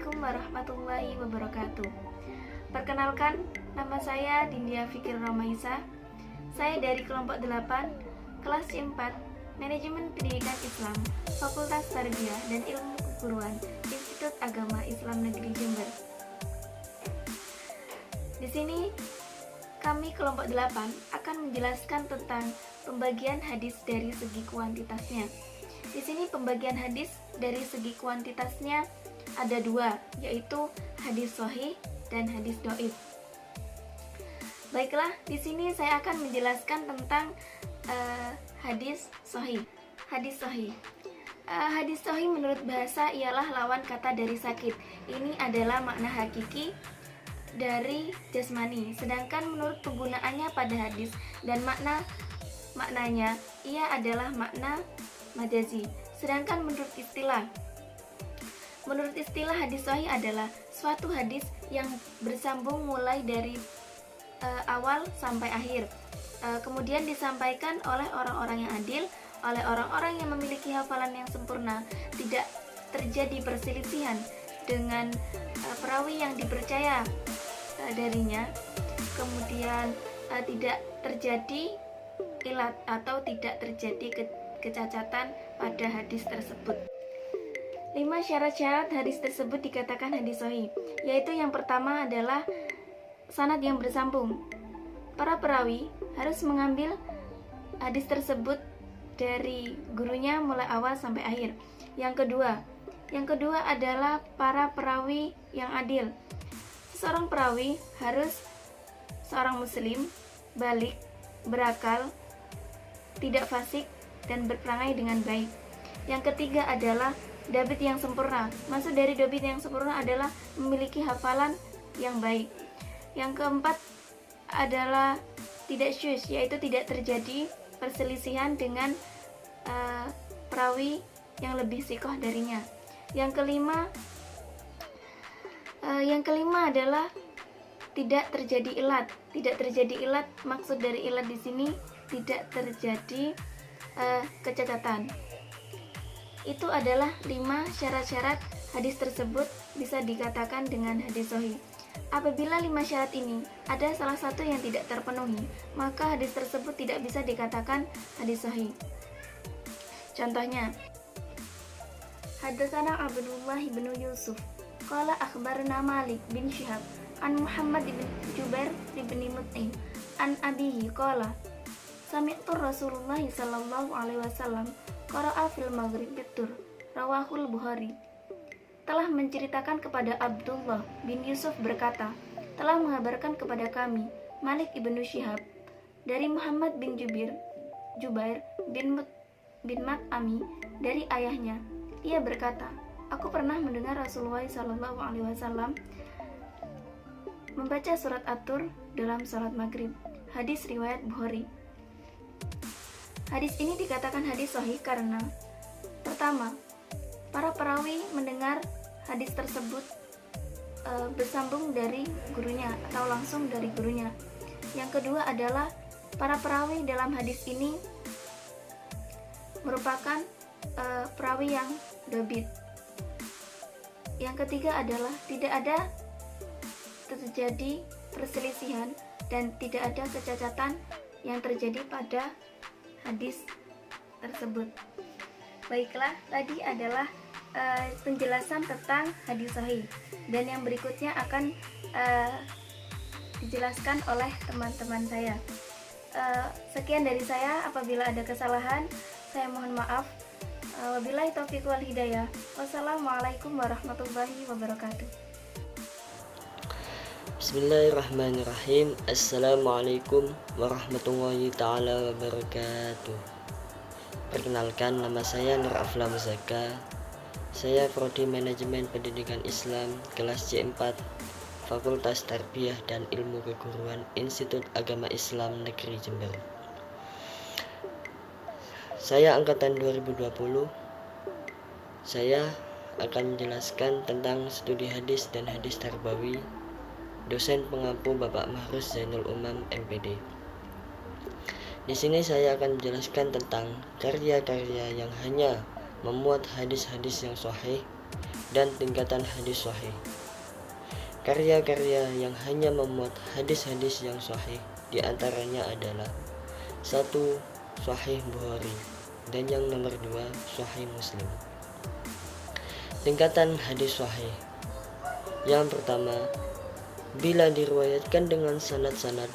Assalamualaikum warahmatullahi wabarakatuh. Perkenalkan, nama saya Dindia Fikir Romaisa. Saya dari kelompok 8, kelas C4, Manajemen Pendidikan Islam, Fakultas Tarbiyah dan Ilmu Keguruan, Institut Agama Islam Negeri Jember. Di sini kami kelompok 8 akan menjelaskan tentang pembagian hadis dari segi kuantitasnya. Di sini pembagian hadis dari segi kuantitasnya ada dua, yaitu hadis sahih dan hadis dhaif. Baiklah, di sini saya akan menjelaskan tentang hadis sahih. Hadis sahih. Hadis sahih menurut bahasa ialah lawan kata dari sakit. Ini adalah makna hakiki dari jasmani. Sedangkan menurut penggunaannya pada hadis dan maknanya ia adalah makna majazi. Sedangkan menurut istilah hadis sahih adalah suatu hadis yang bersambung mulai dari awal sampai akhir, kemudian disampaikan oleh orang-orang yang adil, oleh orang-orang yang memiliki hafalan yang sempurna, tidak terjadi perselisihan dengan perawi yang dipercaya darinya, kemudian tidak terjadi ilat atau tidak terjadi kecacatan pada hadis tersebut. 5 syarat-syarat hadis tersebut dikatakan hadis sahih, yaitu yang pertama adalah sanad yang bersambung. Para perawi harus mengambil hadis tersebut dari gurunya mulai awal sampai akhir. Yang kedua adalah para perawi yang adil. Seorang perawi harus seorang muslim, balik, berakal, tidak fasik, dan berperangai dengan baik. Yang ketiga adalah dabit yang sempurna. Maksud dari dabit yang sempurna adalah memiliki hafalan yang baik. Yang keempat adalah tidak syuz, yaitu tidak terjadi perselisihan dengan perawi yang lebih sikoh darinya. Yang kelima adalah tidak terjadi ilat. Tidak terjadi ilat, maksud dari ilat di sini tidak terjadi kecacatan. Itu adalah 5 syarat-syarat hadis tersebut bisa dikatakan dengan hadis sahih. Apabila 5 syarat ini ada salah satu yang tidak terpenuhi, maka hadis tersebut tidak bisa dikatakan hadis sahih. Contohnya, Hadatsana Abdullah bin Yusuf qala akhbarana Malik bin Syihab an Muhammad bin Jubair bin Mut'im an abihi qala sami'tu Rasulullah sallallahu alaihi wasallam qara'a fil maghrib bitur, rawahul Bukhari. Telah menceritakan kepada Abdullah bin Yusuf berkata, telah mengabarkan kepada kami Malik ibnu Syihab dari Muhammad bin Jubair bin Mut'ami dari ayahnya. Ia berkata, aku pernah mendengar Rasulullah sallallahu alaihi wasallam membaca surat At-Tur dalam salat maghrib. Hadis riwayat Bukhari. Hadis ini dikatakan hadis sahih karena pertama, para perawi mendengar hadis tersebut bersambung dari gurunya atau langsung dari gurunya. Yang kedua adalah para perawi dalam hadis ini merupakan perawi yang dabit. Yang ketiga adalah tidak ada terjadi perselisihan dan tidak ada kecacatan yang terjadi pada hadis tersebut. Baiklah, tadi adalah penjelasan tentang hadis sahih, dan yang berikutnya akan dijelaskan oleh teman-teman saya. Sekian dari saya. Apabila ada kesalahan, saya mohon maaf. Wabillahi taufiq wal hidayah. Wassalamualaikum warahmatullahi wabarakatuh. Bismillahirrahmanirrahim. Assalamualaikum warahmatullahi ta'ala wabarakatuh. Perkenalkan, nama saya Nur Afla Muzaka. Saya Prodi Manajemen Pendidikan Islam kelas C4, Fakultas Tarbiyah dan Ilmu Keguruan, Institut Agama Islam Negeri Jember. Saya angkatan 2020. Saya akan menjelaskan tentang studi hadis dan hadis tarbawi. Dosen pengampu Bapak Mahrus Zainul Umam MPD. Di sini saya akan menjelaskan tentang karya-karya yang hanya memuat hadis-hadis yang sahih dan tingkatan hadis sahih. Karya-karya yang hanya memuat hadis-hadis yang sahih diantaranya adalah 1. Sahih Bukhari, dan yang nomor 2 Sahih Muslim. Tingkatan hadis sahih. Yang pertama, bila diriwayatkan dengan sanad-sanad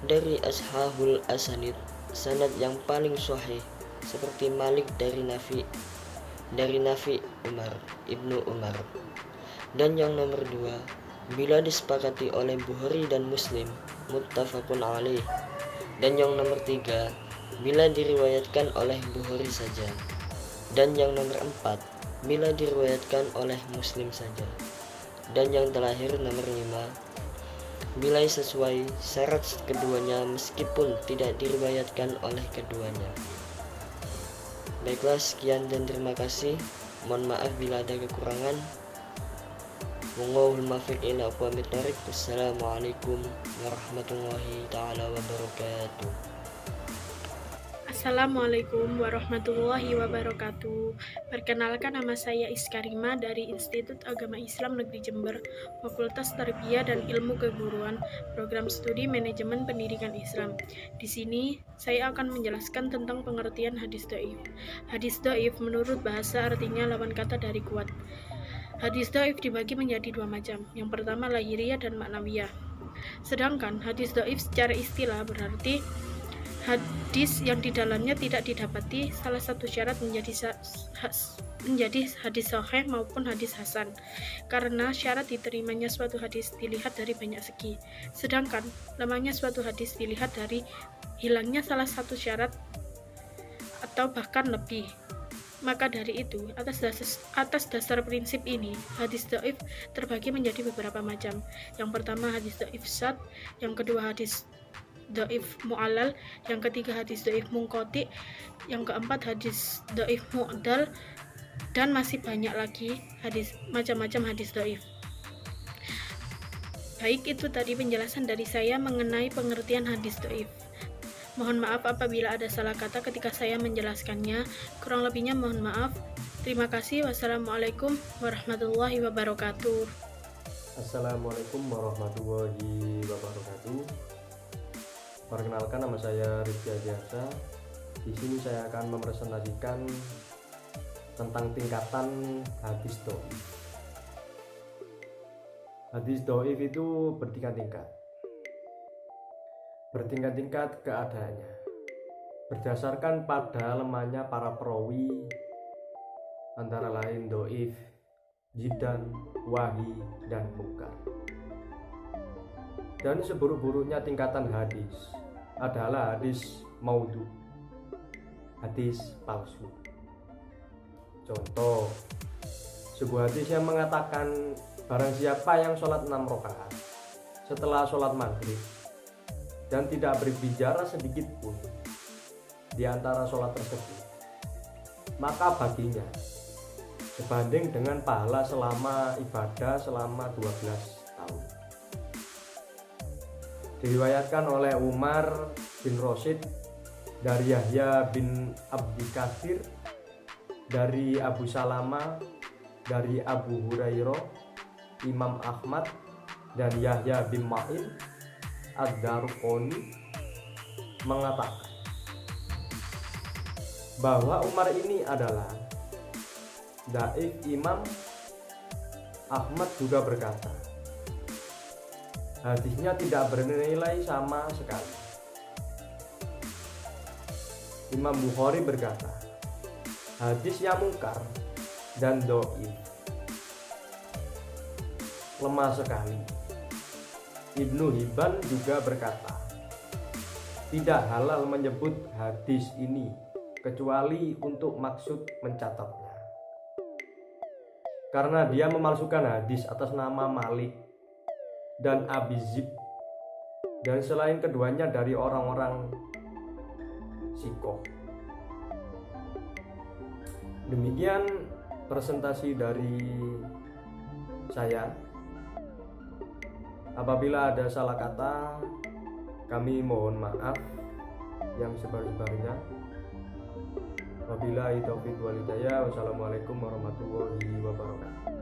dari ashabul asanid, sanad yang paling sahih seperti Malik dari Nafi Umar Ibnu Umar. Dan yang nomor 2, bila disepakati oleh Bukhari dan Muslim, muttafaqun alaih. Dan yang nomor 3, bila diriwayatkan oleh Bukhari saja. Dan yang nomor 4, bila diriwayatkan oleh Muslim saja. Dan yang terakhir nomor 5, bila sesuai syarat keduanya meskipun tidak diriwayatkan oleh keduanya. Baiklah, sekian dan terima kasih. Mohon maaf bila ada kekurangan. Wallahul muwaffiq ila aqwamit thoriq. Wassalamualaikum warahmatullahi taala wabarakatuh. Assalamualaikum warahmatullahi wabarakatuh. Perkenalkan, nama saya Iskarima dari Institut Agama Islam Negeri Jember, Fakultas Tarbiyah dan Ilmu Keguruan, Program Studi Manajemen Pendidikan Islam. Di sini saya akan menjelaskan tentang pengertian hadis dhaif. Hadis dhaif menurut bahasa artinya lawan kata dari kuat. Hadis dhaif dibagi menjadi dua macam. Yang pertama lahiriah dan maknawiyah. Sedangkan hadis dhaif secara istilah berarti hadis yang di dalamnya tidak didapati salah satu syarat menjadi hadis sahih maupun hadis hasan, karena syarat diterimanya suatu hadis dilihat dari banyak segi, sedangkan lemahnya suatu hadis dilihat dari hilangnya salah satu syarat atau bahkan lebih. Maka dari itu, atas dasar prinsip ini, hadis dhaif terbagi menjadi beberapa macam. Yang pertama hadis dhaif syadz, yang kedua hadis dhaif mu'allal, yang ketiga hadis dhaif munqati, yang keempat hadis dhaif mu'dal, dan masih banyak lagi macam-macam hadis dhaif. Baik, itu tadi penjelasan dari saya mengenai pengertian hadis dhaif. Mohon maaf apabila ada salah kata ketika saya menjelaskannya. Kurang lebihnya mohon maaf. Terima kasih. Wassalamualaikum warahmatullahi wabarakatuh. Assalamualaikum warahmatullahi wabarakatuh. Perkenalkan, nama saya Rizky Adiansa. Di sini saya akan mempresentasikan tentang tingkatan hadis dhaif. Hadis dhaif itu bertingkat-tingkat keadaannya, berdasarkan pada lemahnya para perawi, antara lain dhaif, jiddan, wahi, dan munkar. Dan seburuk-buruknya tingkatan hadis adalah hadis maudhu, hadis palsu. Contoh, sebuah hadis yang mengatakan barang siapa yang sholat 6 rakaat setelah sholat maghrib dan tidak berbicara sedikit pun di antara sholat tersebut, maka baginya sebanding dengan pahala selama ibadah selama 12 tahun. Diriwayatkan oleh Umar bin Rasyid dari Yahya bin Abdi Katsir, dari Abu Salama, dari Abu Hurairah, Imam Ahmad, dan Yahya bin Ma'in Ad-Darqoni mengatakan bahwa Umar ini adalah dhaif. Imam Ahmad juga berkata, hadisnya tidak bernilai sama sekali. Imam Bukhari berkata, hadisnya munkar dan dhaif, lemah sekali. Ibnu Hibban juga berkata, tidak halal menyebut hadis ini kecuali untuk maksud mencatatnya, karena dia memalsukan hadis atas nama Malik dan Abi Zib, dan selain keduanya dari orang-orang sikoh. Demikian presentasi dari saya. Apabila ada salah kata, kami mohon maaf yang sebesar-besarnya. Wabillahi taufiq wal hidayah. Wassalamualaikum warahmatullahi wabarakatuh.